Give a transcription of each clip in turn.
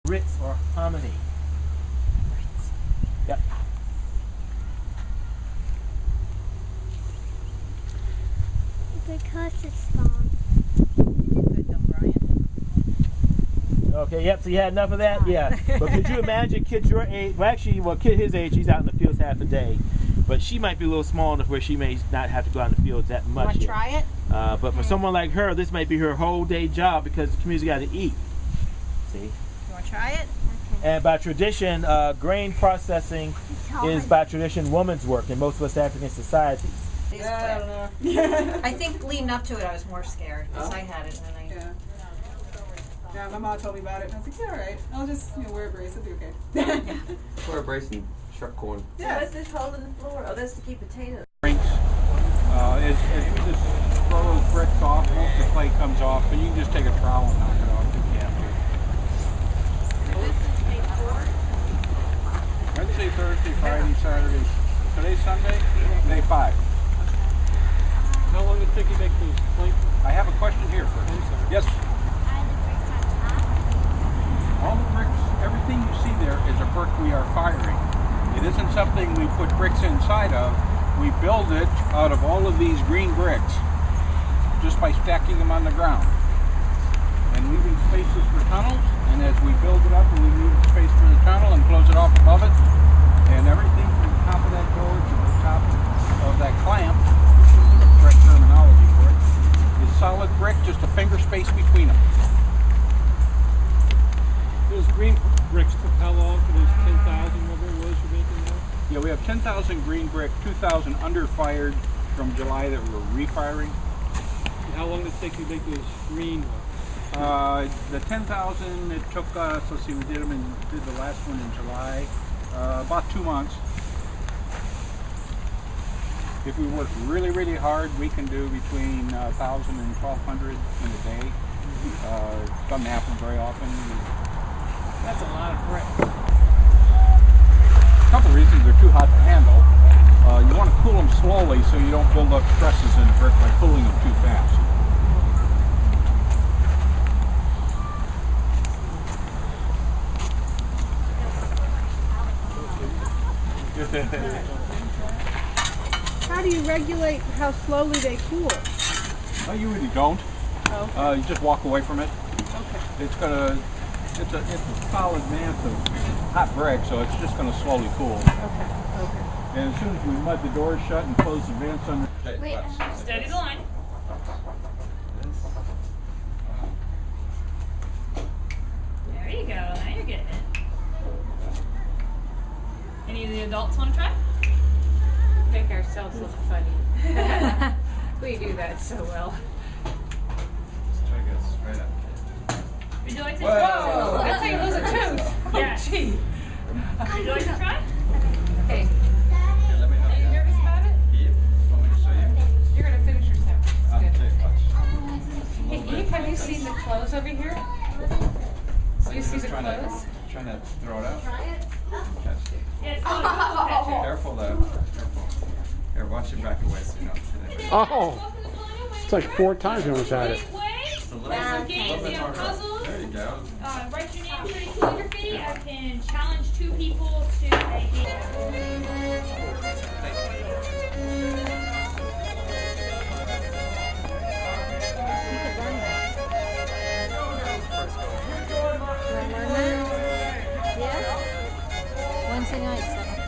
bricks or hominy. Yep. Because it's gone. Okay, yep, so you had enough of that? Yeah. But could you imagine kids your age, well actually, kid his age, he's out in the fields half a day. But she might be a little small enough where she may not have to go out in the fields that much. Want to try it? But for someone like her, this might be her whole day job because the community's got to eat. See? You want to try it? And by tradition, grain processing is by tradition woman's work in most West African societies. Yeah, I don't know. I think leading up to it, I was more scared because I had it and then I. Yeah, my mom told me about it, and I was like, yeah, all right. I'll just wear a brace. It'll be okay. Wear a brace and shuck corn. Yeah. What's this hole in the floor? Oh, that's to keep potatoes. It's you just throw those bricks off, most of the clay comes off, but you can just take a trowel and knock it off if you have to. Wednesday, Thursday, Friday, Saturday. Today's Sunday, day 5. How long did it take you to make those plank? I have a question here first. Yes. All the bricks, everything you see there is a brick we are firing. It isn't something we put bricks inside of. We build it out of all of these green bricks just by stacking them on the ground and leaving spaces for tunnels. And as we build it up and we leave space for the tunnel and close it off above it, and everything from the top of that door to the top of that clamp, which is the correct terminology for it, is solid brick, just a finger space between them. Those green bricks took how long for those 10,000, whatever it was you're making now? Yeah, we have 10,000 green brick, 2,000 under fired from July that we're refiring. And how long did it take you to make those green ones? The 10,000, it took us, let's see, we did the last one in July, about 2 months. If we work really, really hard, we can do between 1,000 and 1,200 in a day. Doesn't happen very often. That's a lot of brick. A couple reasons: they're too hot to handle. You want to cool them slowly so you don't build up stresses in the brick by cooling them too fast. How do you regulate how slowly they cool? You really don't. Oh, okay. You just walk away from it. Okay. It's a solid mass of hot brick, so it's just going to slowly cool. Okay. Okay. And as soon as we mud the doors shut and close the vents under. Wait, Steady the line. There you go. Now you're getting it. Any of the adults want to try? Make ourselves look funny. We do that so well. Just try to go straight up. Would you like to Whoa. try? That's how you lose a tooth. Yes. Oh, gee. Would you like to try? Okay. Here, let me help Are you you. nervous about it? Yeah. You want me to show you? You're going to finish your sentence. Okay, Good. watch. Hey, have you seen the clothes over here? So You see just the clothes? trying to throw it out. Catch it. Yeah, it's going to catch Careful though. Careful. Here, watch your back away so you don't hit it. Oh! It's like 4 times you almost had it. Just a little Some bit. games, you have puzzles. There you go. Write your name pretty calligraphy. I can challenge 2 people to a game. Wednesday night, 7 o'clock.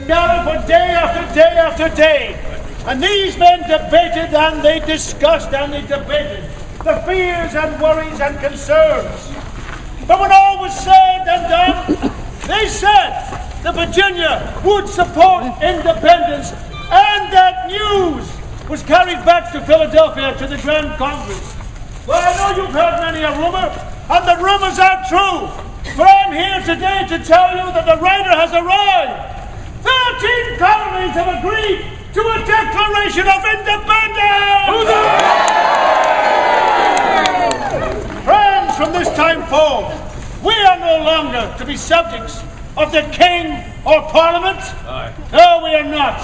Gathered for day after day after day. And these men debated and they discussed and they debated the fears and worries and concerns. But when all was said and done, they said that Virginia would support independence and that news was carried back to Philadelphia to the Grand Congress. Well, I know you've heard many a rumor, and the rumors are true. But I'm here today to tell you that the writer has arrived. 13 colonies have agreed to a Declaration of Independence! Friends, from this time forth, we are no longer to be subjects of the king or parliament. No, we are not.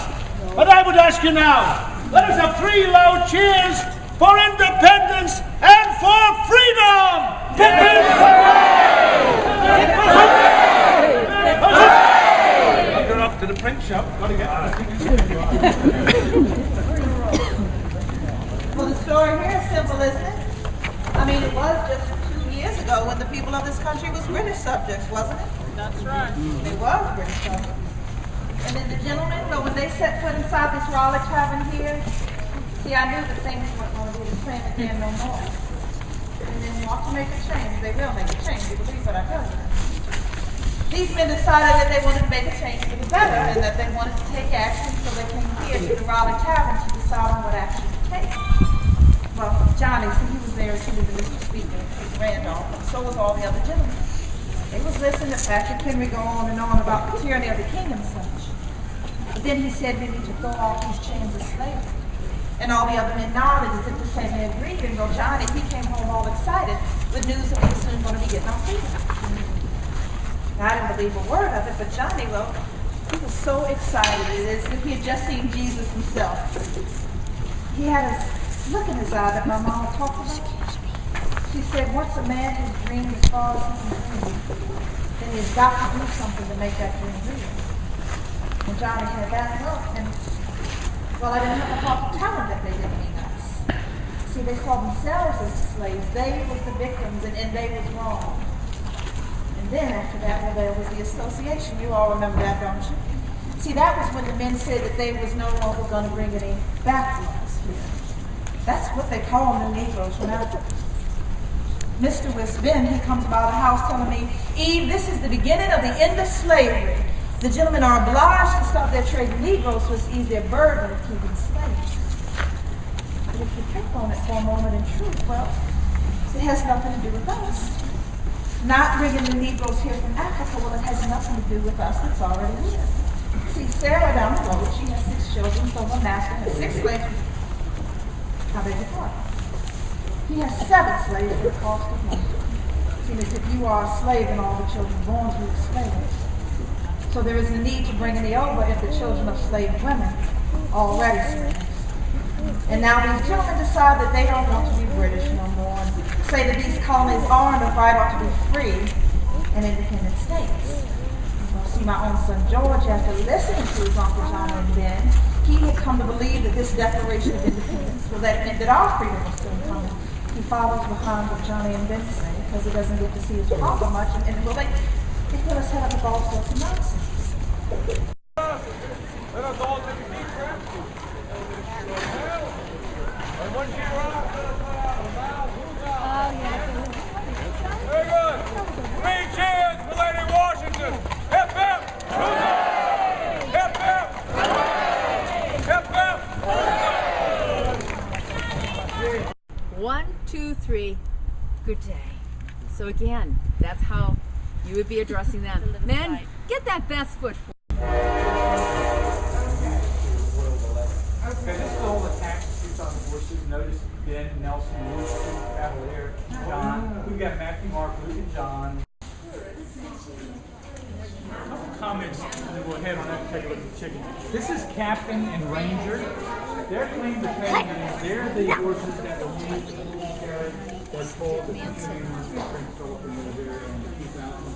But I would ask you now, let us have 3 loud cheers for independence and for freedom! You're off to the print shop. Gotta get Well, the story here is simple, isn't it? I mean, it was just 2 years ago when the people of this country was British subjects, wasn't it? That's right. They was British subjects. And then the gentlemen, well, when they set foot inside this Raleigh tavern here, see, I knew that things weren't going to be the same again no more. And then they want to make a change. They will make a change. You believe what I tell you. These men decided that they wanted to make a change for the better and that they wanted to take action, so they came here to the Raleigh tavern to decide on what action to take. Well, Johnny, see, he was there as soon as Mr. Speaker, Mr. Randolph, and so was all the other gentlemen. They was listening to Patrick Henry go on and on about the tyranny of the king and such. But then he said we need to throw off these chains of slavery. And all the other men nodded as if to say they agreed. And Johnny, he came home all excited with news that we were soon going to be getting our freedom. I didn't believe a word of it, but Johnny, well, he was so excited as if he had just seen Jesus himself. He had a look in his eye that my mama talked about. She said, once a man has dreamed as far as he can dream, then he's got to do something to make that dream real. And Johnny had that look, and well, I didn't have to talk to tell them that they didn't mean us. See, they saw themselves as the slaves. They was the victims, and they was wrong. And then after that, well, there was the association. You all remember that, don't you? See, that was when the men said that they was no longer going to bring any backwoods here. That's what they call New Negroes from Africa. Mr. Wisbin, he comes by the house telling me, Eve, this is the beginning of the end of slavery. The gentlemen are obliged to stop their trade in Negroes to ease their burden of keeping slaves. But if you think on it for a moment in truth, well, it has nothing to do with us. Not bringing the Negroes here from Africa, well, it has nothing to do with us that's already here. See, Sarah down the road, she has 6 children, so her master has 6 slaves. I beg your pardon. He has 7 slaves for the cost of 1. See, as if you are a slave and all the children born to you are slaves. So there is a need to bring any over if the children of slave women are already slaves. And now these gentlemen decide that they don't want to be British no more and say that these colonies are and of right ought to be free and independent states. Well, see, my own son George, after listening to his Uncle John and Ben, he had come to believe that this Declaration of Independence, well, that meant that our freedom was soon coming. He follows behind what Johnny and Ben say because he doesn't get to see his father much, and well, they put us head up with all sorts of nonsense. Let us all take a deep breath. And one cheer up. Very good. 3 cheers for Lady Washington. Hip hip. Hip hip. Hip hip. 1, 2, 3. Good day. So again, that's how you would be addressing them. Men, get that best foot forward. Okay, this is all the tax suits on the horses. Notice Ben, Nelson, Luke, Cavalier, John. We've got Matthew, Mark, Luke, and John. Comments, and then we'll head on up and take a look at the chicken. This is Captain and Ranger. Their claim to fame is they're the horses that were used to carry that pulled the Union Supreme Court in the very end of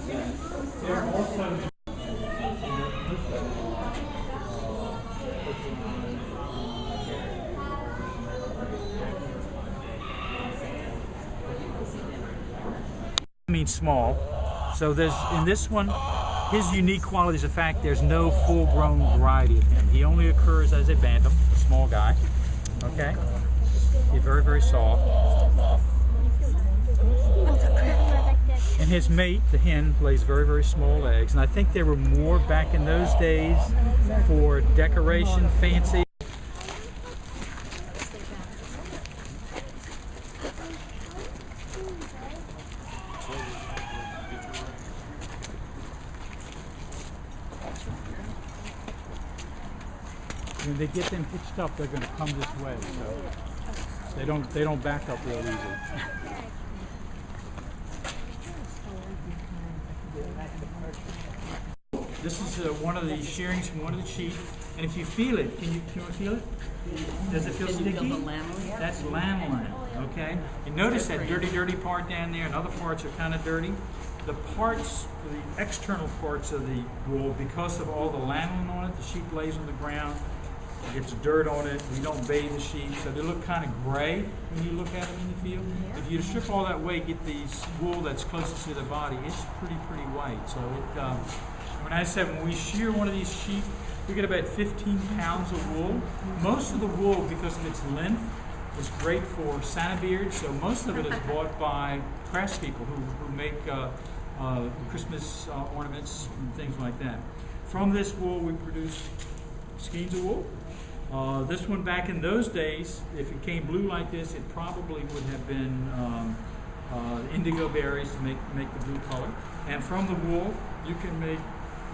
2010. They're also means small. So there's in this one, his unique quality is the fact there's no full-grown variety of him. He only occurs as a bantam, a small guy. Okay, he's very, very soft. And his mate, the hen, lays very, very small eggs. And I think there were more back in those days for decoration, fancy. when they get them hitched up, they're going to come this way. So they don't back up real easy. This is one of the shearings from one of the sheep, and if you feel it, can you feel it? Does it feel sticky? That's lanolin, okay? And notice that dirty part down there, and other parts are kind of dirty. The parts, the external parts of the wool, because of all the lanolin on it, the sheep lays on the ground, it gets dirt on it, we don't bathe the sheep, so they look kind of gray when you look at them in the field. If you strip all that away, get the wool that's closest to the body, it's pretty white. So when I said when we shear one of these sheep, we get about 15 pounds of wool. Most of the wool, because of its length, is great for Santa beards, so most of it is bought by craftspeople who make Christmas ornaments and things like that. From this wool, we produce skeins of wool. This one, back in those days, if it came blue like this, it probably would have been indigo berries to make the blue color. And from the wool, you can make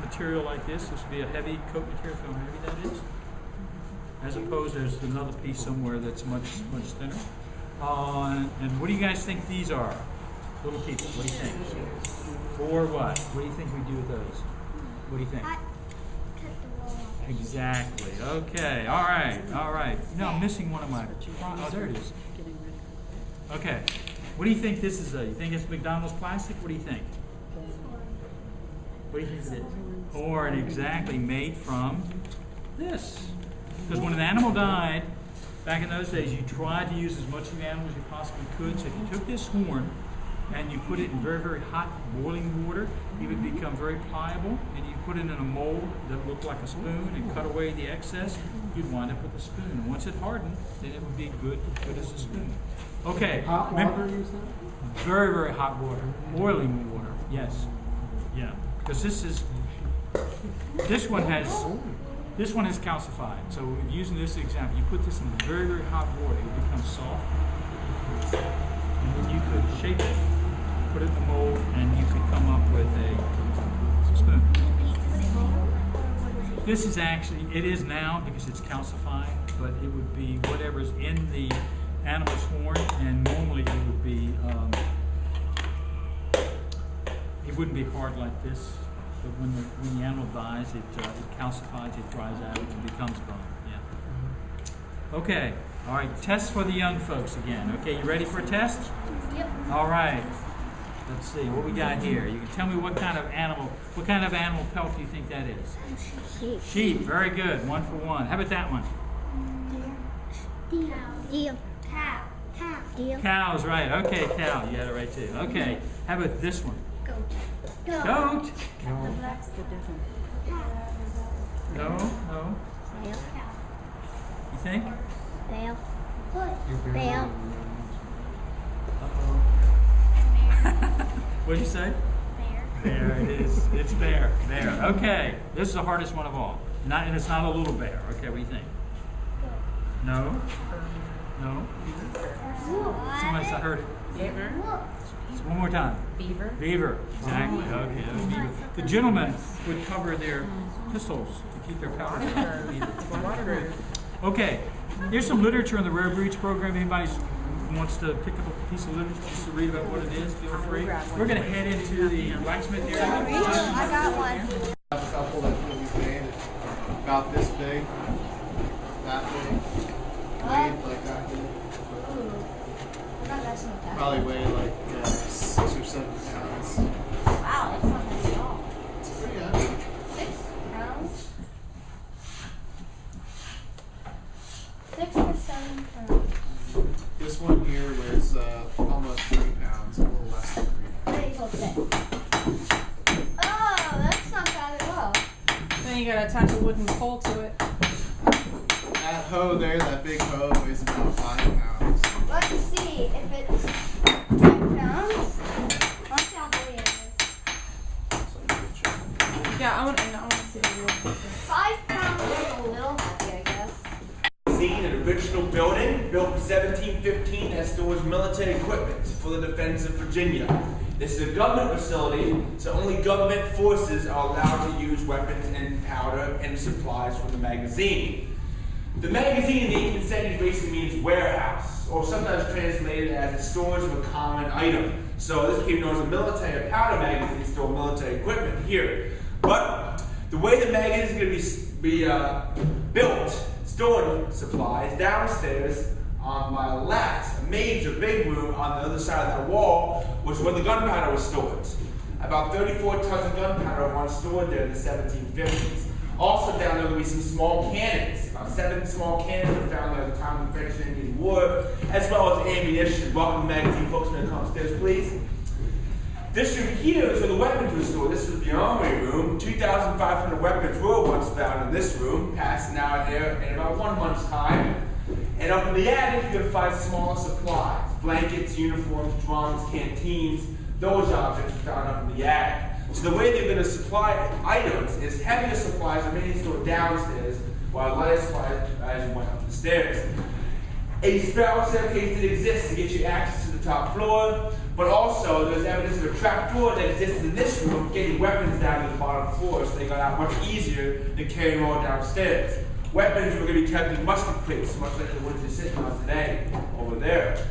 material like this. This would be a heavy coat material. How heavy that is. As opposed, there's another piece somewhere that's much thinner. And what do you guys think these are? Little people. What do you think? For what? What do you think we do with those? What do you think? Exactly. Okay. All right. No, I'm missing one of my. Oh, there it is. Okay. What do you think this is? You think it's McDonald's plastic? What do you think? What do you think it is? Horn, exactly, made from this. Because when an animal died, back in those days, you tried to use as much of the animal as you possibly could. So if you took this horn and you put it in very hot boiling water, it would become very pliable, and you put it in a mold that looked like a spoon and cut away the excess, you'd wind up with a spoon. And once it hardened, then it would be good as a spoon. Okay. Hot water, you said? Very hot water. Boiling water, yes. Yeah. Because this one has calcified. So using this example, you put this in very hot water, it becomes soft, and then you could shape it, put it in the mold, and you could come up with a spoon. This is actually, it is now because it's calcified, but it would be whatever's in the animal's horn, and normally it would be, it wouldn't be hard like this. But when the animal dies, it calcifies, it dries out, it becomes bone. Yeah. Okay. All right. Test for the young folks again. Okay. You ready for a test? Yep. All right. Let's see what we got here. You can tell me what kind of animal pelt do you think that is? Sheep. Sheep. Very good. 1 for 1. How about that one? Deer. Cow. Deer. Cow's right. Okay, cow. You had it right too. Okay. How about this one? Goat. Goat. No. That's the different. No. You think? Bear. Bear. What'd you say? Bear. Bear. It is. It's bear. Bear. Okay. This is the hardest one of all. And it's not a little bear. Okay. What do you think? No. Somebody said I heard it. Beaver. One more time. Beaver. Beaver. Exactly. Okay. That was beaver. The gentlemen would cover their pistols to keep their powder down. Okay. Here's some literature in the Rare Breeds program. Anybody wants to pick up a piece of literature just to read about what it is, feel free. We're going to head into the blacksmith area. I got one. A couple that we made about this big, that big, weighed like that big. Probably weigh like 6 or 7 pounds. Wow, that's not heavy at all. It's pretty heavy. 6 pounds? 6 or 7 pounds. This one here weighs almost 3 pounds, a little less than 3 pounds. Oh, that's not bad at all. Then you gotta attach a wooden pole to it. That hoe there, that big hoe, weighs about 5 pounds. Let's see if it's 5 pounds. Let's see how heavy it is. Yeah, I want to see the real picture. 5 pounds is a little heavy, I guess. Seen an original building built in 1715 that stores military equipment for the defense of Virginia. This is a government facility, so only government forces are allowed to use weapons and powder and supplies from the magazine. The magazine in the 18th century basically means warehouse, or sometimes translated as the storage of a common item. So this became known as a military powder magazine, store military equipment here. But the way the magazine is going to be built, stored supplies, downstairs on my left, a major big room on the other side of that wall, was where the gunpowder was stored. About 34 tons of gunpowder were once stored there in the 1750s. Also down there will be some small cannons. About 7 small cannons were found there at the time of the French and Indian War, as well as ammunition. Welcome to the magazine, folks. May I come upstairs, please? This room here is where the weapons were stored. This was the armory room. 2,500 weapons were once found in this room, passing out here in about 1 month's time. And up in the attic, you're going to find smaller supplies. Blankets, uniforms, drums, canteens. Those objects are found up in the attic. So the way they're going to supply items is heavier supplies are mainly stored downstairs, while lighter supplies as you went up the stairs. A spiral staircase did exist to get you access to the top floor, but also there's evidence of a trap door that existed in this room, getting weapons down to the bottom floor, so they got out much easier than carrying all downstairs. Weapons were going to be kept in musket crates, much like the ones you're sitting on today over there.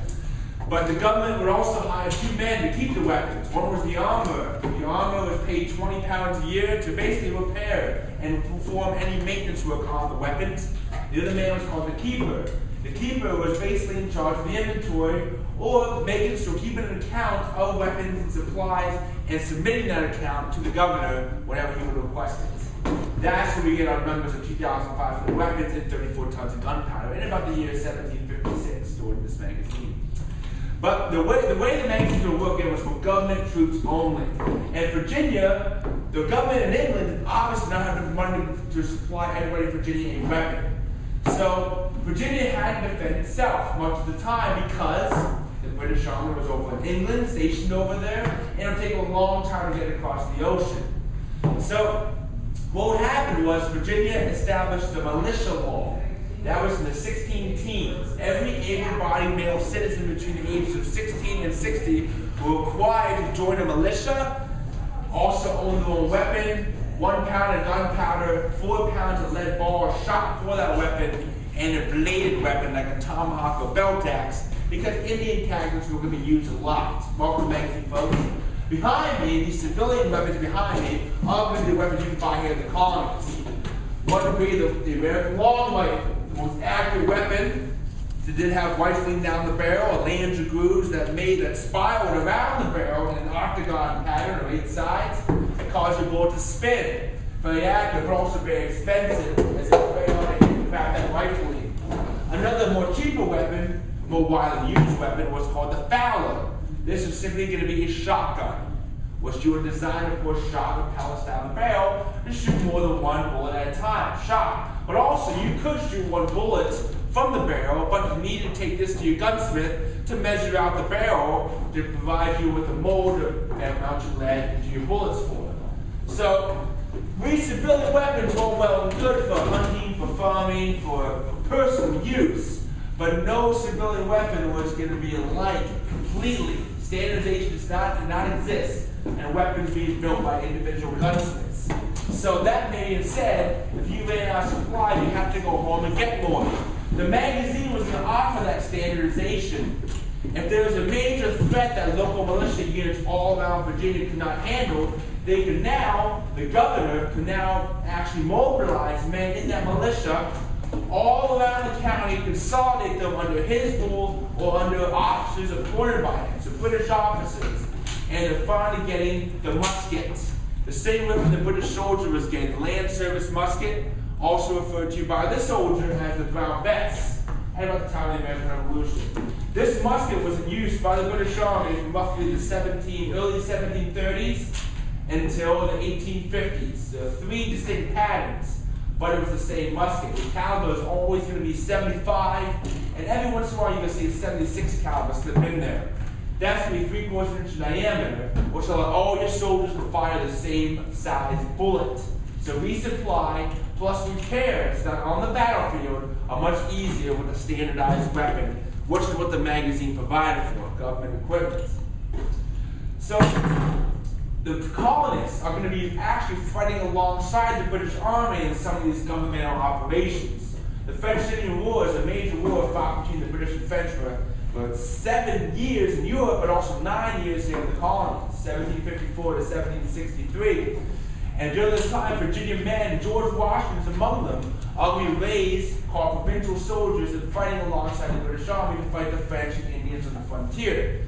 But the government would also hire 2 men to keep the weapons. One was the armorer. The armorer was paid £20 a year to basically repair and perform any maintenance work on the weapons. The other man was called the keeper. The keeper was basically in charge of the inventory, or making sure, keeping an account of weapons and supplies and submitting that account to the governor whenever he would request it. That's where we get our numbers of 2,500 weapons and 34 tons of gunpowder in about the year 1756, stored in this magazine. But the way the magazines were working was for government troops only. In Virginia, the government in England obviously not having the money to supply everybody in Virginia a weapon. So Virginia had to defend itself much of the time because the British Army was over in England, stationed over there, and it would take a long time to get across the ocean. So what would happen was Virginia established the militia law. That was in the 16 teens. Every able-bodied male citizen between the ages of 16 and 60 were required to join a militia, also own their own weapon, 1 pound of gunpowder, 4 pounds of lead ball shot for that weapon, and a bladed weapon like a tomahawk or belt axe, because Indian tactics were going to be used a lot. Welcome magazine, folks. Behind me, these civilian weapons behind me are going to be the weapons you can buy here in the colonies. One would be the American long rifle, the most accurate weapon. It did have rifling down the barrel, a lanyards or grooves that spiraled around the barrel in an octagon pattern of 8 sides that caused your bullet to spin. Very accurate, but also very expensive, as it was very hard to hit the back that rifling. Another more cheaper weapon, more widely used weapon, was called the Fowler. This is simply going to be a shotgun, which you would design, of course, shot with pellets down the barrel to shoot more than 1 bullet at a time, shot. But also, you could shoot 1 bullet from the barrel, but you need to take this to your gunsmith to measure out the barrel to provide you with a mold that mount your lead into your bullets for. So, these civilian weapons were well and good for hunting, for farming, for personal use, but no civilian weapon was going to be alike completely. Standardization did not exist, and weapons being built by individual gunsmiths. So that being said, if you ran out of supply, you have to go home and get more. The magazine was going to offer that standardization. If there was a major threat that local militia units all around Virginia could not handle, they could now, the governor could now actually mobilize men in that militia all around the county, consolidate them under his rule or under officers appointed by him, so British officers. And they're finally getting the muskets. The same weapon the British soldier was getting, the land service musket, also referred to by this soldier as the brown vest, at about the time of the American Revolution. This musket was in use by the British Army from roughly the early 1730s until the 1850s. There are 3 distinct patterns, but it was the same musket. The caliber is always going to be 75, and every once in a while you're going to see a 76 caliber slip in there. That's going to be 3/4 inch diameter, which will allow all your soldiers to fire the same size bullet. So resupply plus repairs done on the battlefield are much easier with a standardized weapon, which is what the magazine provided for, government equipment. So the colonists are going to be actually fighting alongside the British Army in some of these governmental operations. The French-Indian War is a major war fought between the British and French for 7 years in Europe, but also 9 years here in the colonies, 1754 to 1763. And during this time, Virginia men, George Washington is among them, are going to be raised, called provincial soldiers, and fighting alongside the British Army to fight the French and Indians on the frontier.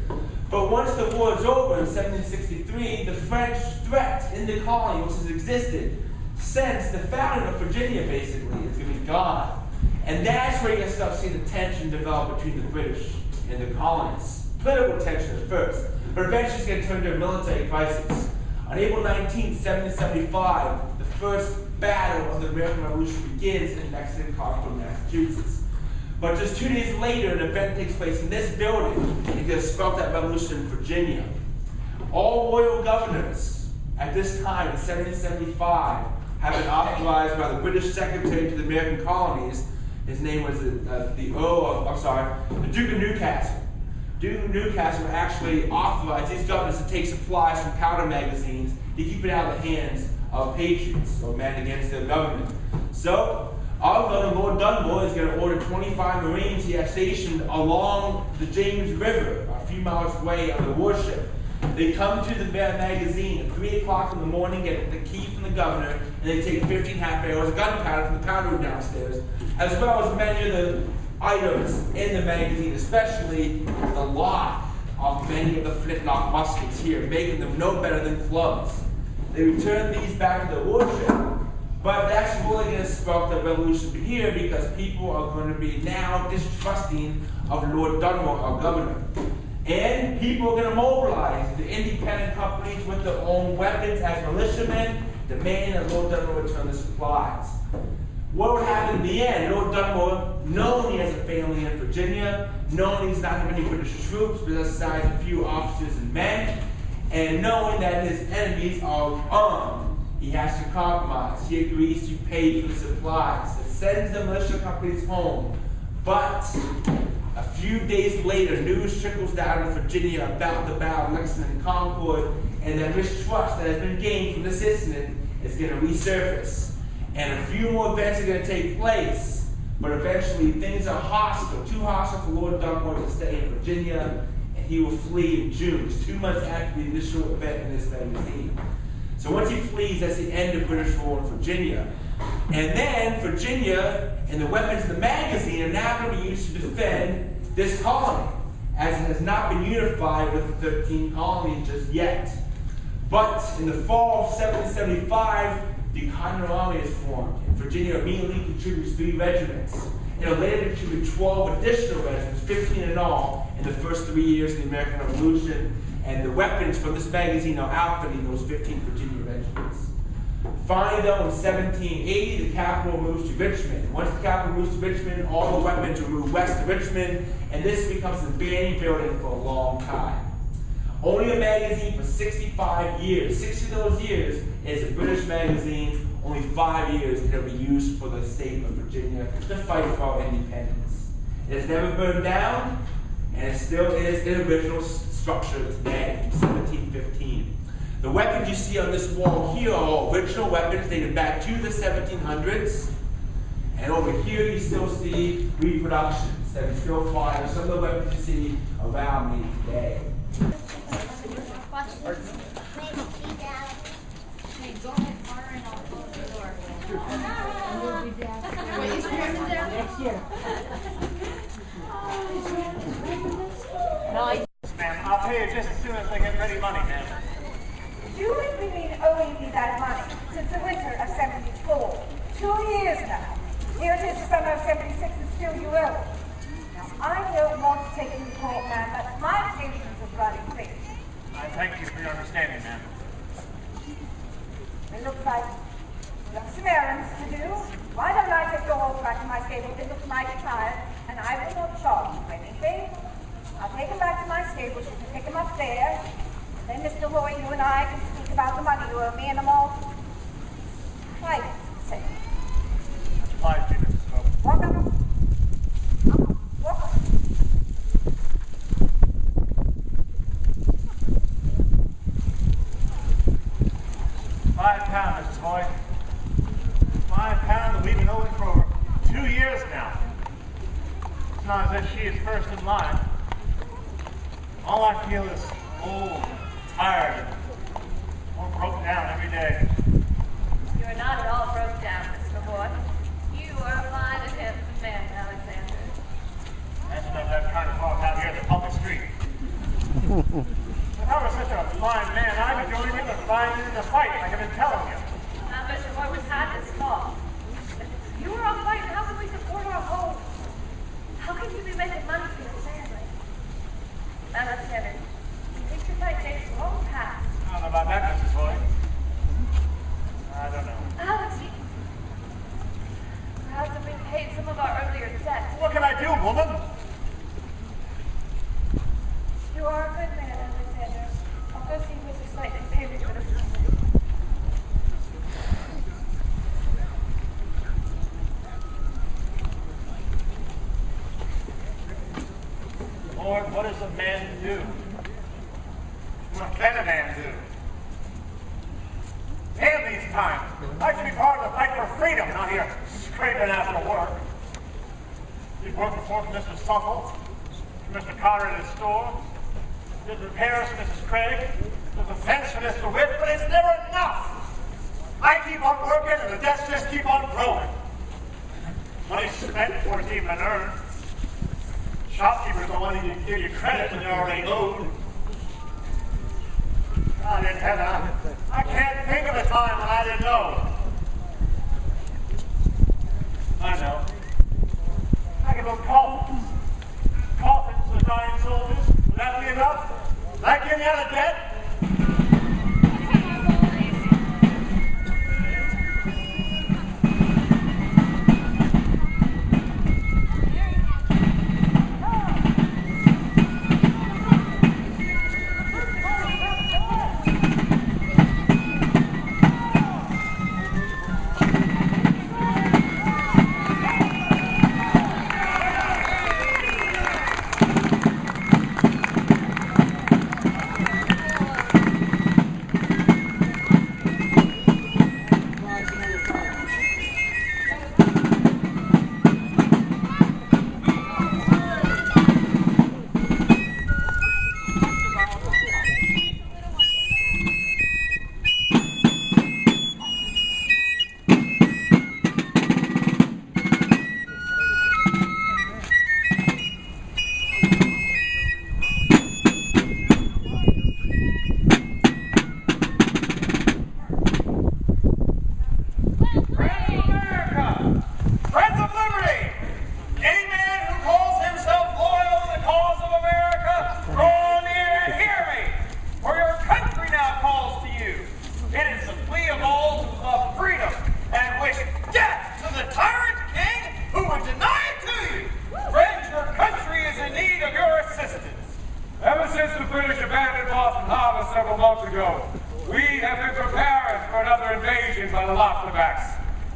But once the war is over in 1763, the French threat in the colony, which has existed since the founding of Virginia, basically, is going to be gone. And that's where you're going to start seeing the tension develop between the British and the colonies. Political tension at first, but eventually it's going to turn to a military crisis. On April 19, 1775, the first battle of the American Revolution begins in Lexington, Concord, Massachusetts. But just 2 days later, an event takes place in this building, and it's going to spark that revolution in Virginia. All royal governors at this time, in 1775, have been authorized by the British Secretary to the American colonies. His name was the Duke of Newcastle. Duke of Newcastle actually authorized these governors to take supplies from powder magazines to keep it out of the hands of patriots or men against their government. So, our governor, Lord Dunmore, is going to order 25 Marines he has stationed along the James River, a few miles away on the warship. They come to the magazine at 3 o'clock in the morning, get the key from the governor, and they take 15 half barrels of gunpowder from the powder room downstairs, as well as many of the items in the magazine, especially the lock of many of the flintlock muskets here, making them no better than clubs. They return these back to the warship, but that's really going to spark the revolution here because people are going to be now distrusting of Lord Dunmore, our governor. And people are going to mobilize the independent companies with their own weapons as militiamen, demanding that Lord Dunmore return the supplies. What would happen in the end? Lord Dunmore, knowing he has a family in Virginia, knowing he's not having any British troops, but aside a few officers and men, and knowing that his enemies are armed, he has to compromise. He agrees to pay for the supplies. It sends the militia companies home. But a few days later, news trickles down in Virginia about the battle of Lexington and Concord, and that mistrust that has been gained from this incident is going to resurface. And a few more events are going to take place, but eventually things are hostile, too hostile for Lord Dunmore to stay in Virginia, and he will flee in June, just 2 months after the initial event in this magazine. So once he flees, that's the end of British rule in Virginia. And then Virginia and the weapons in the magazine are now going to be used to defend this colony, as it has not been unified with the 13 colonies just yet. But in the fall of 1775, the Continental Army is formed, and Virginia immediately contributes 3 regiments. And it'll later contribute 12 additional regiments, 15 in all, in the first 3 years of the American Revolution. And the weapons from this magazine are outfitting those 15 Virginia regiments. Finally, though, in 1780, the capital moves to Richmond. Once the capital moves to Richmond, all the weapons are moved west to Richmond, and this becomes the banning building for a long time. Only a magazine for 65 years. 60 of those years is a British magazine. Only 5 years it'll be used for the state of Virginia to fight for our independence. It has never burned down, and it still is in original structure today, from 1715. The weapons you see on this wall here are all original weapons dated back to the 1700s. And over here you still see reproductions that we still find some of the weapons you see around me today. Ma'am, I'll pay you just as soon as I get ready money, ma'am. You have been owing me that money since the winter of 74. 2 years now. Here it is the summer of 76 and still you owe it. Now, I don't want to take you to court, ma'am, but my patience is running thin. I thank you for your understanding, ma'am. It looks like you have some errands to do. Why don't I take your horse back to my stable? It looks mighty tired, and I will not charge you anything. I'll take him back to my stable. You can pick him up there. Then, Mr. Roy, you and I can speak about the money you owe me and them all. Right, say. Obliged to you, Mrs. Snow. Walk up. Walk up. £5, Mrs. Hoy. £5 that we've been owing for 2 years now. It's not as if she is first in line. All I feel is old, tired, more broken down every day. You are not at all broke down, Mr. Boy. You are a fine and handsome man, Alexander. Imagine if that kind of talk out here in the public street. If I was such a fine man, I'd be joining in the fight like I've been telling you. Now, Mr. Boy, we've had this talk. If you were all fighting, how can we support our home? How can you be making money for your family? Alexander, you think your fight days won't pass? I don't know about that, Mrs. Boyd. I don't know. Alex, perhaps if we paid some of our earlier debts. What can I do, woman? You are a good man, Alexander. I'll go see Mrs. Slayton and pay me for this. Lord, what does a man do? What can a man do? In these times, I should be part of the fight for freedom, not here scraping after work. You've worked before for Mr. Sunkle, for Mr. Carter at his store, did repairs for Mrs. Craig, there's a fence for Mr. Whit, but it's never enough. I keep on working and the debts just keep on growing. Money's spent before it's even earned. Shopkeepers don't want to give you credit when they're already owed. God in heaven, I can't think of a time when I didn't know. I know. I can build coffins. Coffins for the dying soldiers. Would that be enough? That get you out of debt?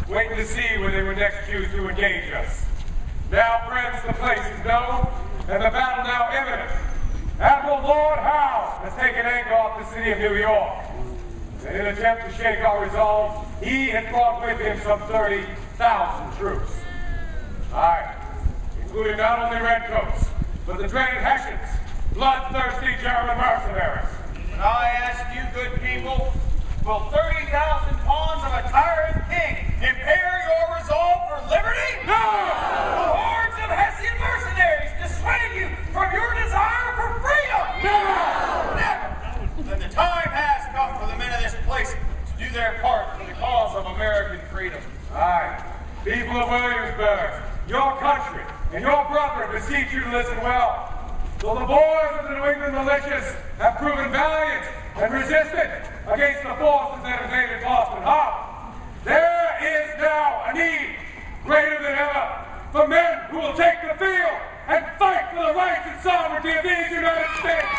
Waiting to see when they would next choose to engage us. Now, friends, the place is known, and the battle now imminent. Admiral Lord Howe has taken anchor off the city of New York. And in an attempt to shake our resolve, he has brought with him some 30,000 troops. Aye, including not only redcoats, but the dreaded Hessians, bloodthirsty German mercenaries. And I ask you, good people, will 30,000 pawns of a tyrant king impair your resolve for liberty? No! Will hordes of Hessian mercenaries dissuade you from your desire for freedom? No! Never! Then the time has come for the men of this place to do their part for the cause of American freedom. Aye, people of Williamsburg, your country and your brethren beseech you to listen well. Though the boys of the New England militias have proven valiant and resistant against the forces that invaded Boston Harbor, there is now a need greater than ever for men who will take the field and fight for the rights and sovereignty of these United States.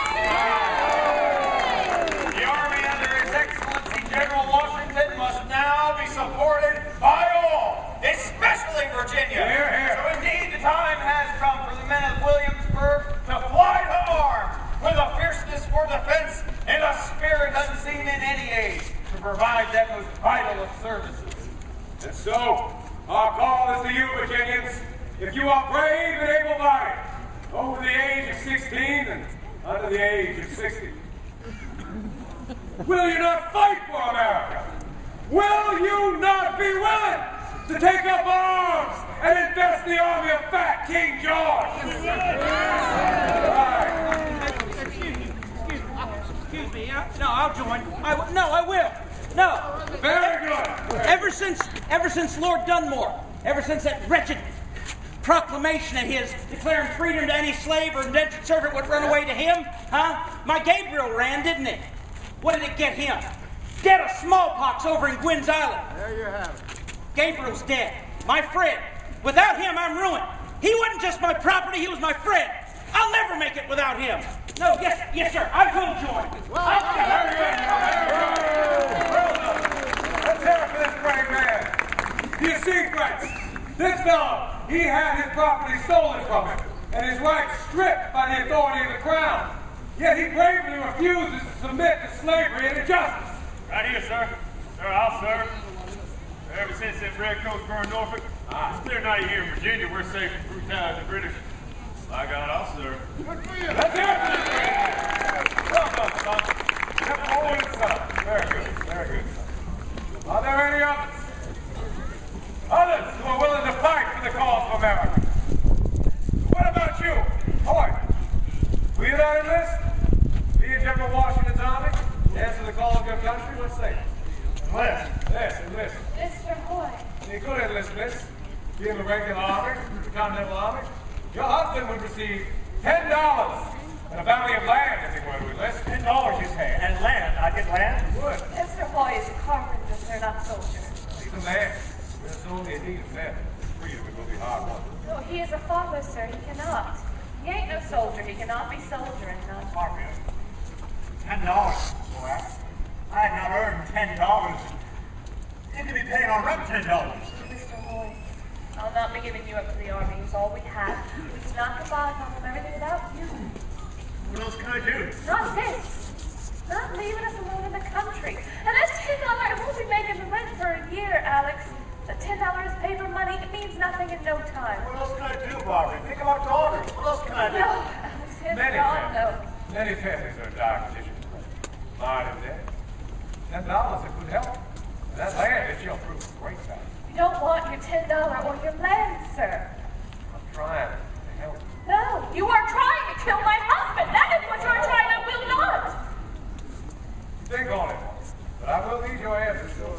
The Army under His Excellency General Washington must now be supported by all, especially Virginia. Hear, hear. So indeed the time has come for the men of Williamsburg to fly to arms with a fierceness for defense and a spirit unseen in any age to provide that most vital of services. And so, our call is to you, Virginians, if you are brave and able-bodied, over the age of 16 and under the age of 60, will you not fight for America? Will you not be willing to take up arms and invest the army of fat King George? Excuse me. No, I'll join. I will. No. Very good. Ever since Lord Dunmore, ever since that wretched proclamation of his declaring freedom to any slave or indentured servant would run away to him, huh? My Gabriel ran, didn't it? What did it get him? Dead of smallpox over in Gwynn's Island. There you have it. Gabriel's dead. My friend. Without him, I'm ruined. He wasn't just my property, he was my friend. I'll never make it without him. No, yes, sir. I will join. Let's hear it for this brave man. Do you see, friends? This fellow, he had his property stolen from him, and his rights stripped by the authority of the crown. Yet he bravely refuses to submit to slavery and injustice. Right here, sir. Sir, I'll serve. Ever since that redcoats burned Norfolk, it's clear night here in Virginia. We're safe from brutality of the British. By God, I'll serve. Good for you. That's it. Well done, son. Step forward, son. Very good. Very good, son. Are there any others? Others who are willing to fight for the cause of America? What about you, boy? Will you not enlist? Be in General Washington's army? Answer the call of your country? Let's say. Enlist. Yes, enlist. Mr. Hoy. You could enlist, miss. Be in the regular army, the Continental Army. Your husband would receive $10 and a bounty of land if he were to enlist. $10, you say, and land. I get land? You would. Mr. Hoy is a carpenter, sir, not soldier. He's a man. There's only a need of men. Freedom will be hard won. No, he is a father, sir. He cannot. He ain't no soldier. He cannot be soldiering none. Barbara, $10, boy. I had not earned $10. You could be paying on rent $10. Mr. Hoy, I'll not be giving you up to the army. It's all we have. We cannot provide on everything without you. What else can I do? Not this. Not leaving us alone in the country. And that's $10. It won't be making the rent for a year, Alex. The $10 is paper money. It means nothing in no time. What else can I do, Barbara? Think about daughters. What else can I do? No, Alex, his Many God, families. no. Many families are in dire condition. Mine is dead. $10 it would help. That land, it shall prove great value. You don't want your $10 or your land, sir. I'm trying to help. No, you are trying to kill my husband. That is what you are trying. I will not. Think on it. But I will need your answer, still.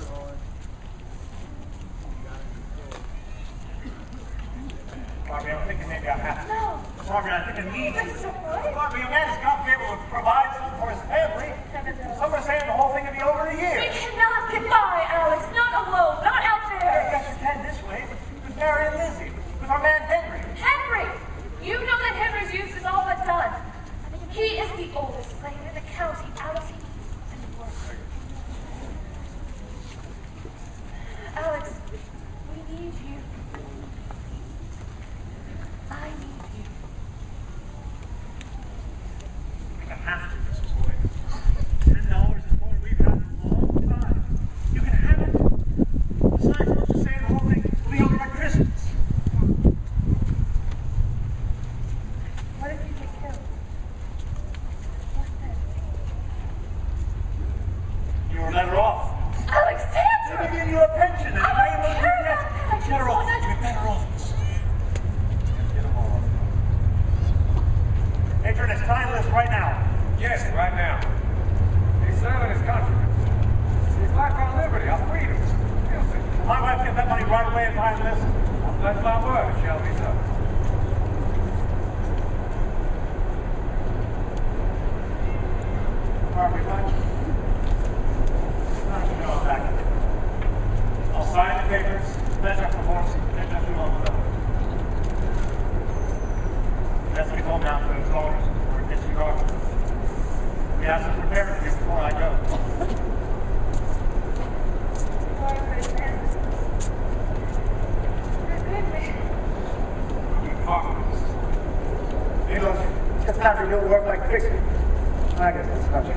Barbie, I'm thinking maybe I have to. No. Barbie, I think I need to. Mr. Hoy. Barbie, a man has got to be able to provide something for his family. Some are saying the whole thing will be over in a year. We cannot get by, Alex. Not alone. Not out there. Yes, you can this way. With Mary and Lizzie. With our man Henry. Henry! You know that Henry's use is all but done. He is the oldest slave in the county. Alex, he needs and work. Alex, we need you. I need you. I have to, Mrs. Boyd. $10 is more than we've had in a long time. You can have it. Besides, let's just say the whole thing will be over by Christmas. What if you get killed? What then? You were better off. Alexander! Let me give you a pension and you may as well do that. Better off. You'd be better off. Matron, it's time list right now. Yes, right now. He's serving his country. He's like our liberty, our freedom. My wife get that money right away if I enlist. That's my word, it shall be so. Barbie, you know I'm back. I'll sign the papers, fetch up the horse, and just move on with it. That's what we told now for the callers or get you going. We have to prepare for you before I go. You know, this country don't work like fixing. I guess that's country.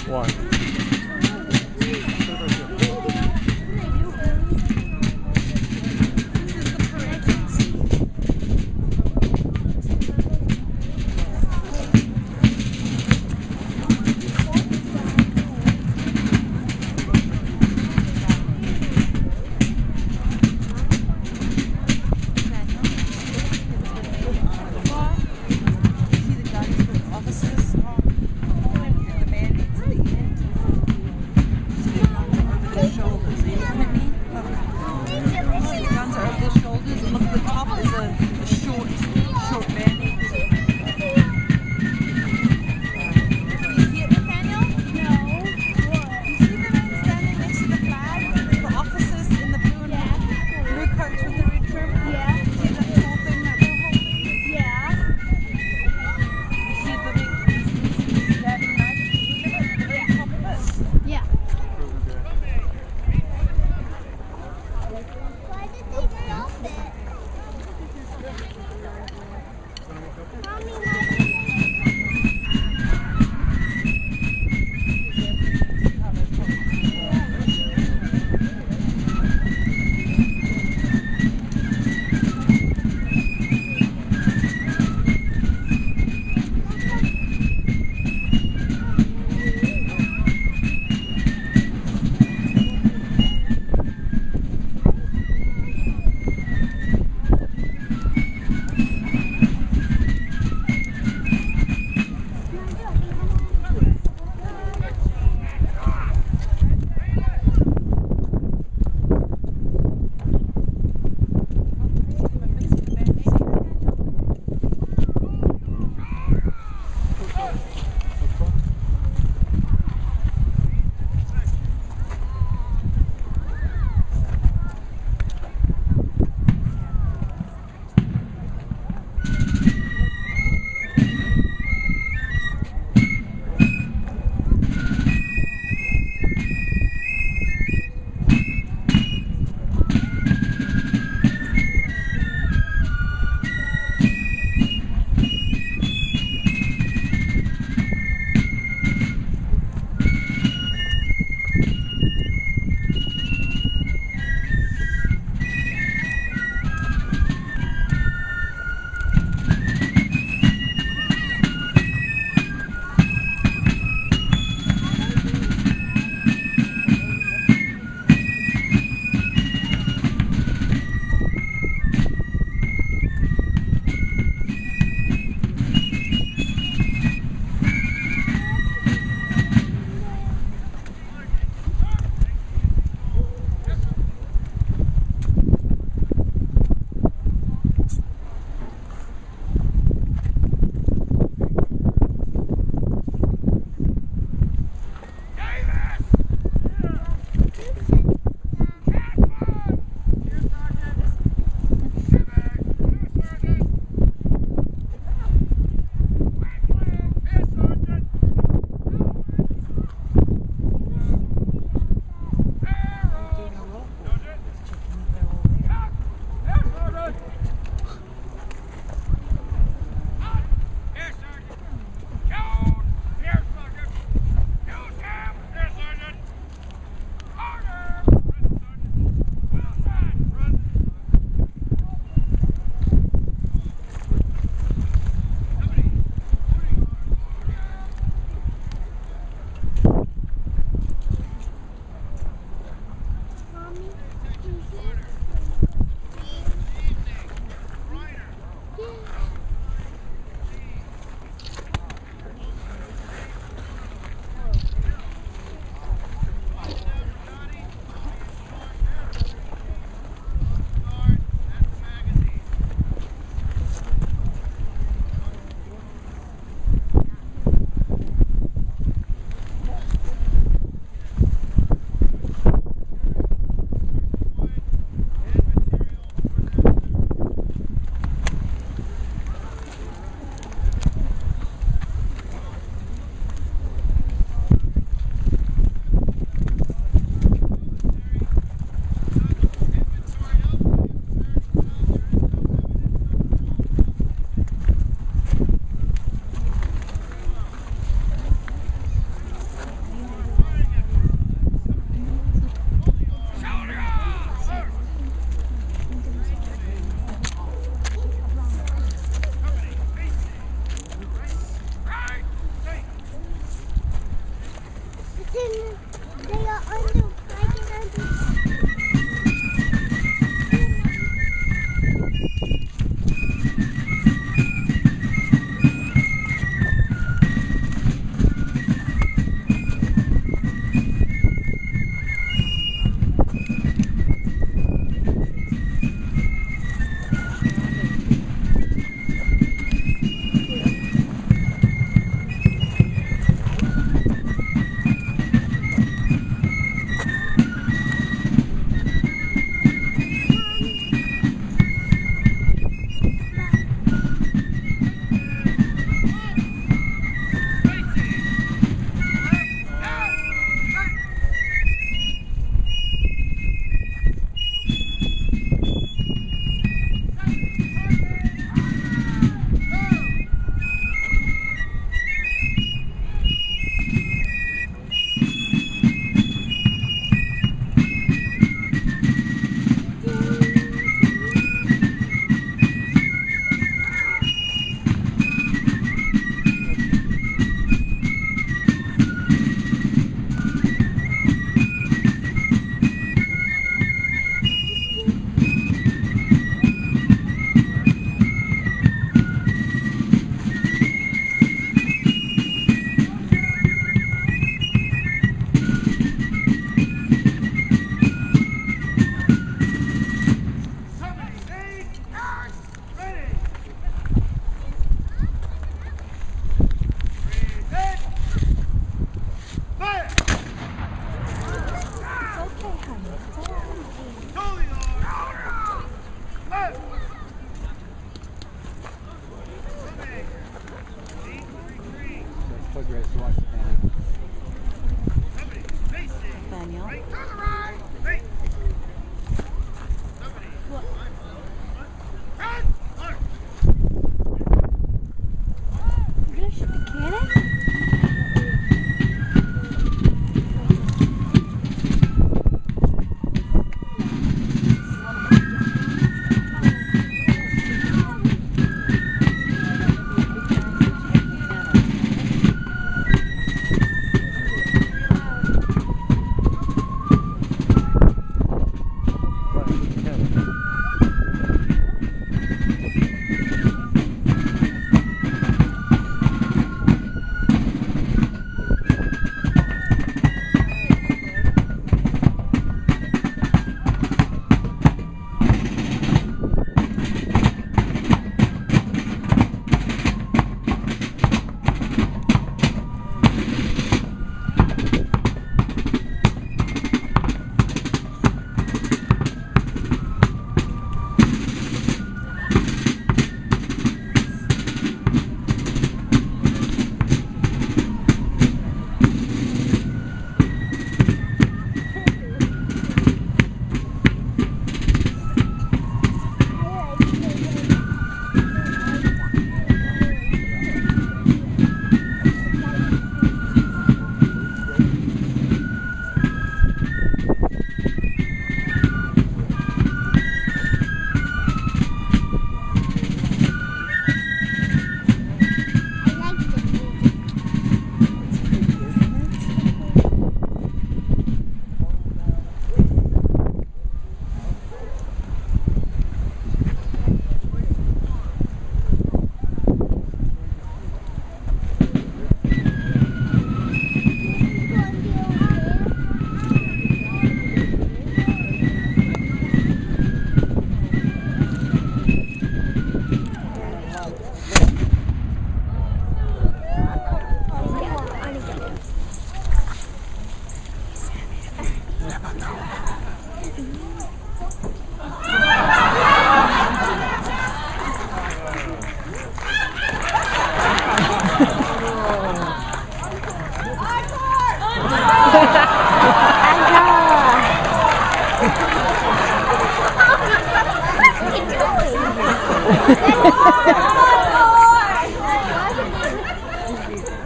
One.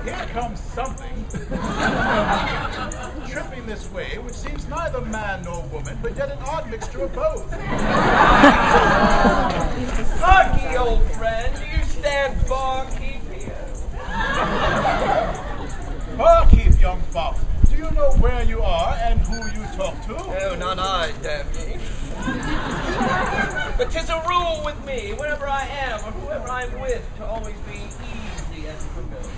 Here comes something. Tripping this way, which seems neither man nor woman, but yet an odd mixture of both. Harky, old friend, do you stand barkeep here? Barkeep, young fop. Do you know where you are and who you talk to? Oh, not I, damn ye. But 'tis a rule with me, wherever I am or whoever I'm with, to always be easy and familiar.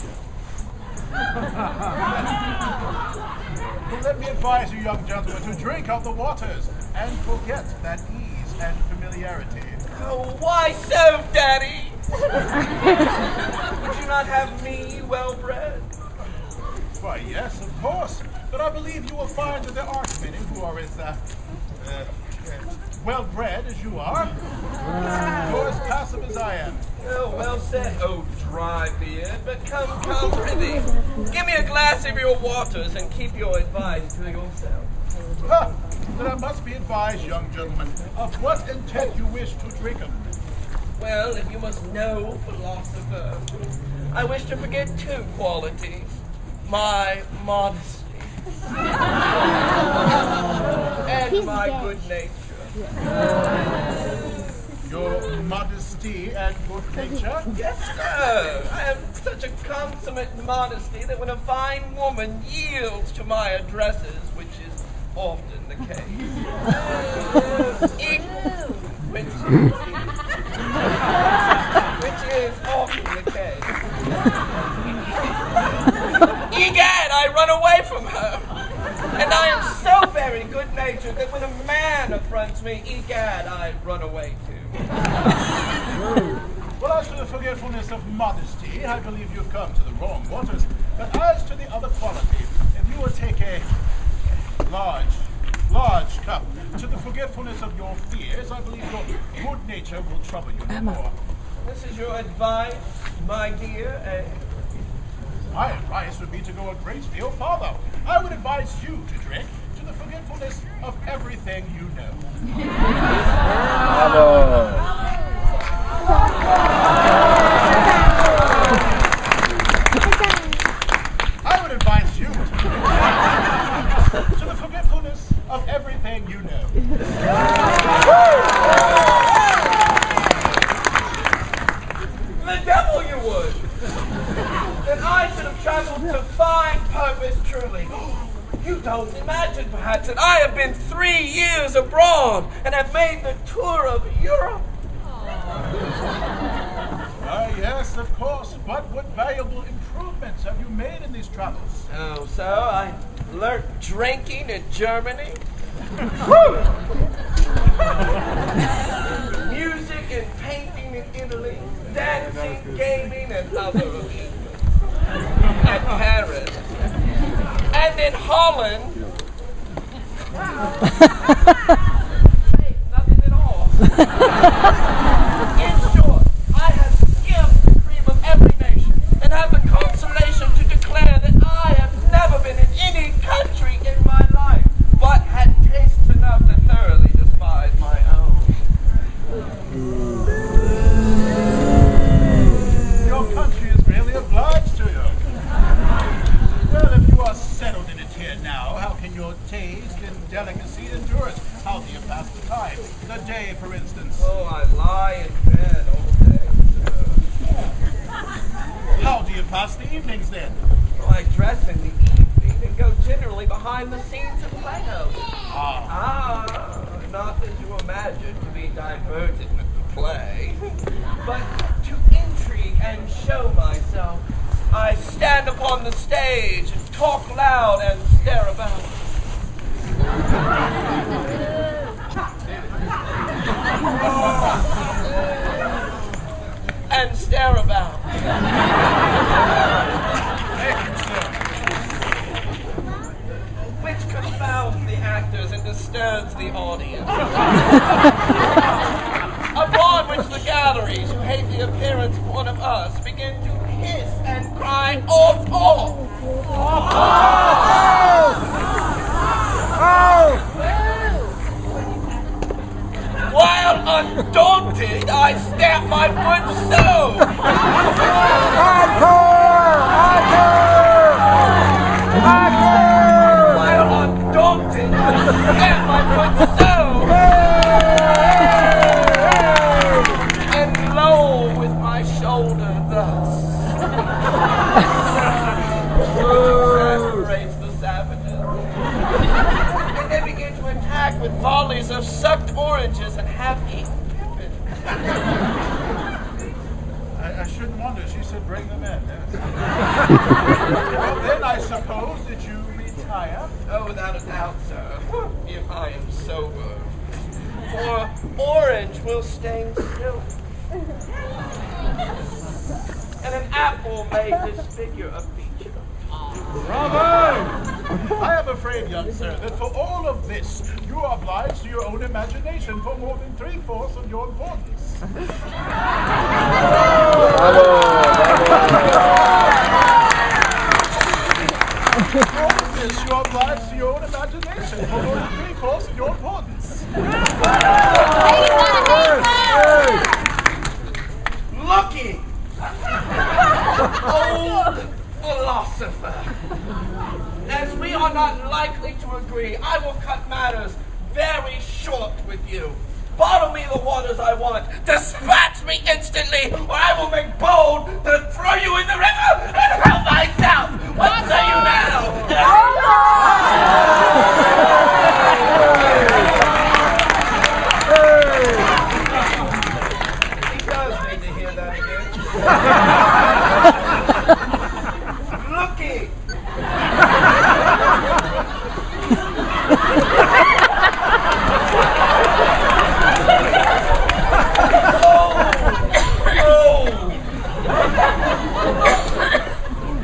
Well, let me advise you, young gentlemen, to drink of the waters and forget that ease and familiarity. Oh, why so, Daddy? Would you not have me well bred? Why, yes, of course. But I believe you will find that there aren't many who are as well bred as you are, or as passive as I am. Oh, well said, oh dry beard. But come, prithee. Give me a glass of your waters and keep your advice to yourself. Ha! Then I must be advised, young gentlemen, of what intent you wish to drink of. Well, if you must know, philosopher, I wish to forget two qualities. My modesty and my good nature. Your modesty and good nature? Yes, sir. I have such a consummate modesty that when a fine woman yields to my addresses, which is often the case, which is often the case, egad, I run away from her. And I am so very good-natured that when a man affronts me, egad, I run away too. Well, as to the forgetfulness of modesty, I believe you've come to the wrong waters. But as to the other quality, if you will take a large cup to the forgetfulness of your fears, I believe your good nature will trouble you no more. This is your advice, my dear, My advice would be to go a great deal farther. I would advise you to drink to the forgetfulness of everything you know. I would advise you to drink to the forgetfulness of everything you know. The devil you would! That I should have traveled to fine purpose truly. You don't imagine, perhaps, that I have been 3 years abroad and have made the tour of Europe. Yes, of course. But what valuable improvements have you made in these travels? Oh, so I learnt drinking in Germany. Music and painting in Italy. Dancing, gaming, and other amusements. At Paris. And in Holland. Hey, nothing at all. In short, I have skimmed the cream of every nation and have the consolation to declare that I have never been in any country in my life, but had taste enough to thoroughly despise my own. Your country is really obliged to you. Well, if you are settled in it here now, how can your taste and delicacy endure it? How do you pass the time? The day, for instance. Oh, I lie in bed all day. How do you pass the evenings then? Well, I dress in the evening and go generally behind the scenes of playhouse. Not as you imagine to be diverted with the play, but to intrigue and show myself. I stand upon the stage and talk loud and stare about. And stare about. Which confounds the actors and disturbs the audience. Upon which the galleries, who hate the appearance of one of us, begin to hiss and cry, off, off! While undaunted, I stamp my foot so! While undaunted, I stamp my foot so! And low with my shoulder thus. back with volleys of sucked oranges and half-eaten pippin. I shouldn't wonder. She said bring them in. Well, then I suppose that you retire. Oh, without a doubt, sir. If I am sober. For orange will stain silk. And an apple may disfigure a feature. Bravo! I am afraid, young sir, that for all of this, you are obliged to your own imagination for more than 3/4 of your importance. For all of this, you are obliged to your own imagination for more than 3/4 of your importance. Looky! Old philosopher. As we are not likely to agree, I will cut matters very short with you. Bottle me the waters I want, dispatch me instantly, or I will make bold to throw you in the river and help myself. What say you now? He does need to hear that again. Looky!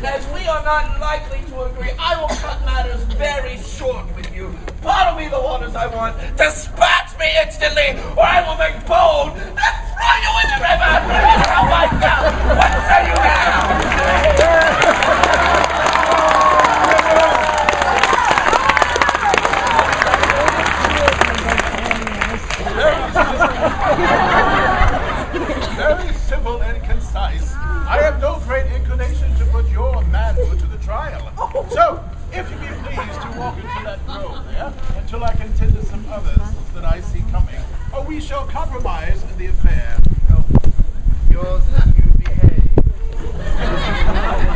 As we are not likely to agree, I will cut matters very short with you. Bottle me the waters I want, dispatch me instantly, or I will make bold and throw you in the river and help myself. What say you now? Very simple and concise. I have no great inclination to put your manhood to the trial. So, if you be pleased to walk into that grove there, until I can tend to some others that I see coming, or we shall compromise the affair. Yours as you behave.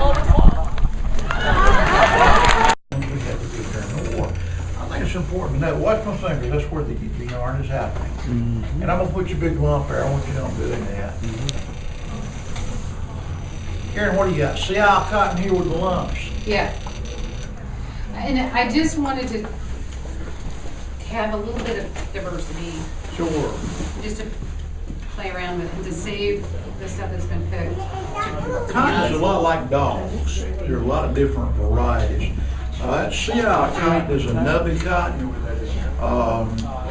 Au revoir. I think it's important to know. Watch my fingers. That's where the yarn is happening. And I'm going to put your big lump there. I want you to don't do any of that. Karen, what do you got? See how cotton here with the lumps? Yeah. And I just wanted to have a little bit of diversity. Sure. Just to play around with and to save the stuff that's been picked. Cotton is a lot like dogs. There are a lot of different varieties. That sea owl cotton is a nubby cotton.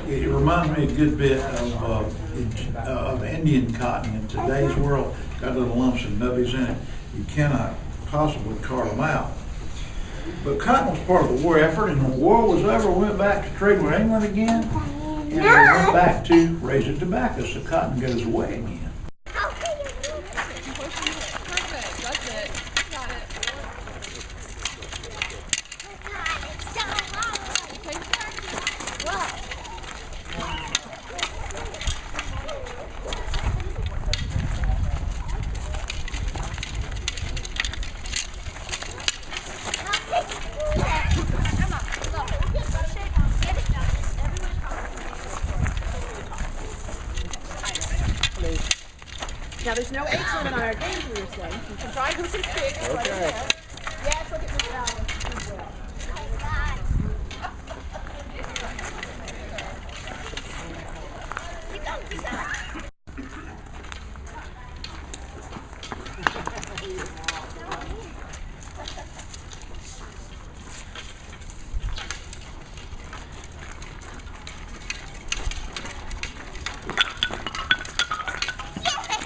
It reminds me a good bit of Indian cotton in today's world. Got little lumps and nubbies in it. You cannot possibly carve them out. But cotton was part of the war effort, and when the war was over, we went back to trade with England again, and we went back to raising tobacco, so cotton goes away again. Now, there's no age limit on our games, we were saying. You can try who can pick. Okay. Yes, look at Miss Allen.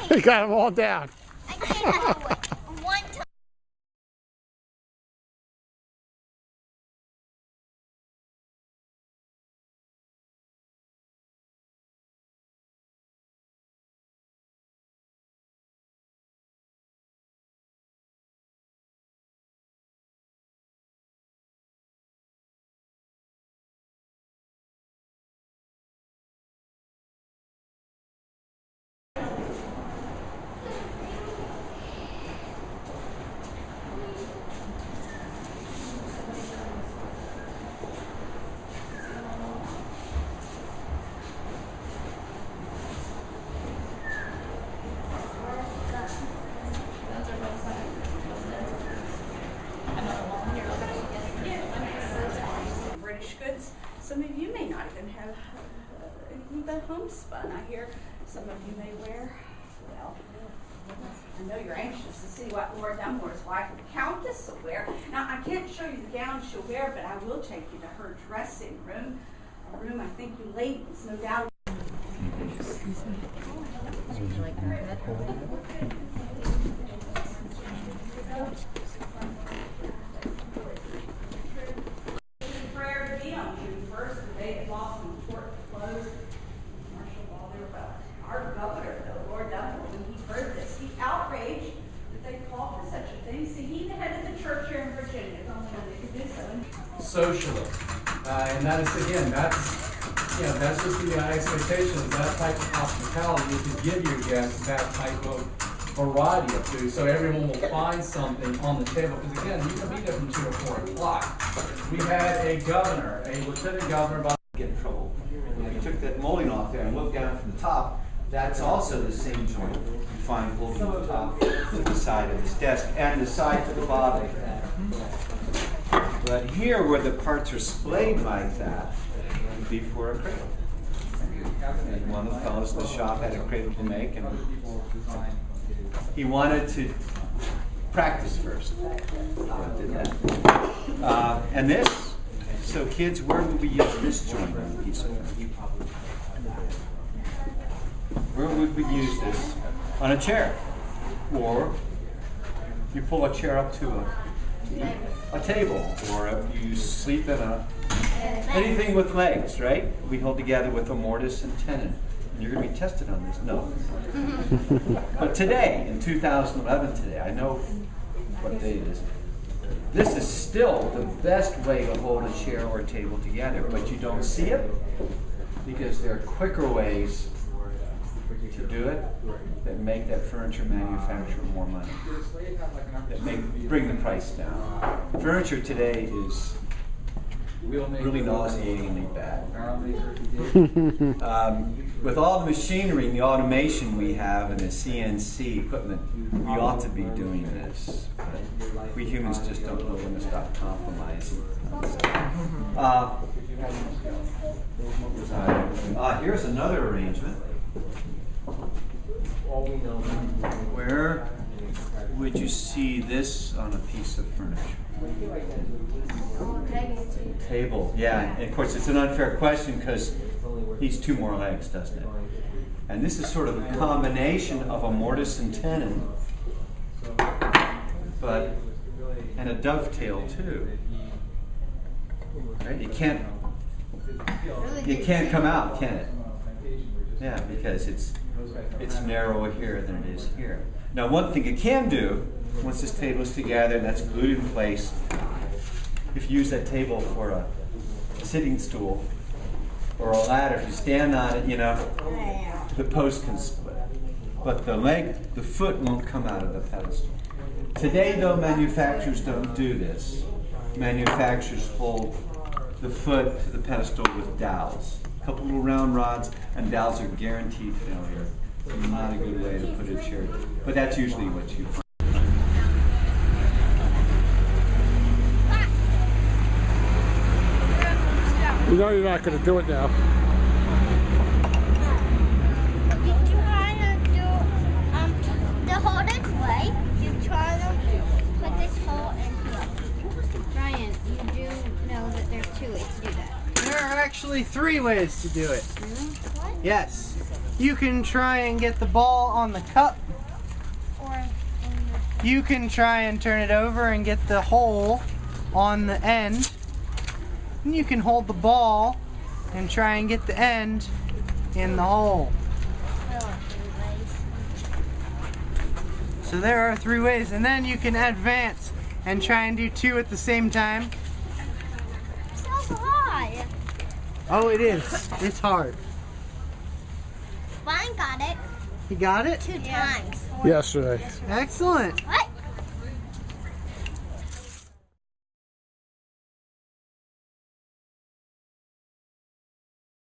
He got them all down. Some of you may not even have any but homespun. I hear some of you may wear, well, I know you're anxious to see what Lord Dunmore's wife, the Countess, will wear. Now, I can't show you the gown she'll wear, but I will take you to her dressing room, a room I think you ladies, no doubt. Excuse me. Would you like that? Prayer to be on June 1st, the day that Boston Court closed. Martial law there, but our governor, though, Lord Dunmore, when he heard this, he outraged that they called for such a thing. See, he headed the church here in Virginia, the only one that could do so. Socially. And that is, again, that's just the expectation. That type of hospitality is to give your guests that type of variety of food, so everyone will find something on the table. Because again, you can be there from 2 or 4 o'clock. We had a governor, a lieutenant governor, get in trouble. When we took that molding off there and looked down from the top, that's also the same joint you find holding the top to the side of this desk and the side to the bottom. But here, where the parts are splayed like that, would be for a cradle. And one of the fellows in the shop had a cradle to make, and he wanted to practice first. Did that. And this, so kids, where would we use this joint on a piece of furniture? Where would we use this? On a chair. Or you pull a chair up to a table, or you sleep in anything with legs, right? We hold together with a mortise and tenon. And you're going to be tested on this. No. But today, in 2011 today, I know what day it is. This is still the best way to hold a chair or a table together, but you don't see it because there are quicker ways to do it that make that furniture manufacturer more money, that bring the price down. Furniture today is really nauseatingly bad. With all the machinery and the automation we have and the CNC equipment, we ought to be doing this. But we humans just don't know when to stop compromising. Here's another arrangement. Where would you see this on a piece of furniture? Table, yeah. And of course, it's an unfair question because needs 2 more legs, doesn't it? And this is sort of a combination of a mortise and tenon, and a dovetail too. Right? It can't come out, can it? Yeah, because it's narrower here than it is here. Now, one thing it can do, once this table is together and that's glued in place, if you use that table for a sitting stool or a ladder, if you stand on it, the post can split. But the foot won't come out of the pedestal. Today, though, manufacturers don't do this. Manufacturers hold the foot to the pedestal with dowels. A couple little round rods, and dowels are guaranteed failure. Not a good way to put a chair, but that's usually what you find. You know you're not going to do it now. You try to do the hole this way. You try to put this hole in here. Brian, you do know that there's 2 ways to do that. There are actually 3 ways to do it. What? Yes. You can try and get the ball on the cup. Or You can try and turn it over and get the hole on the end. And you can hold the ball and try and get the end in the hole. So there are 3 ways, and then you can advance and try and do 2 at the same time. so hard. Oh, it is. It's hard. Brian got it. You got it? 2 times. Yesterday. Excellent. What?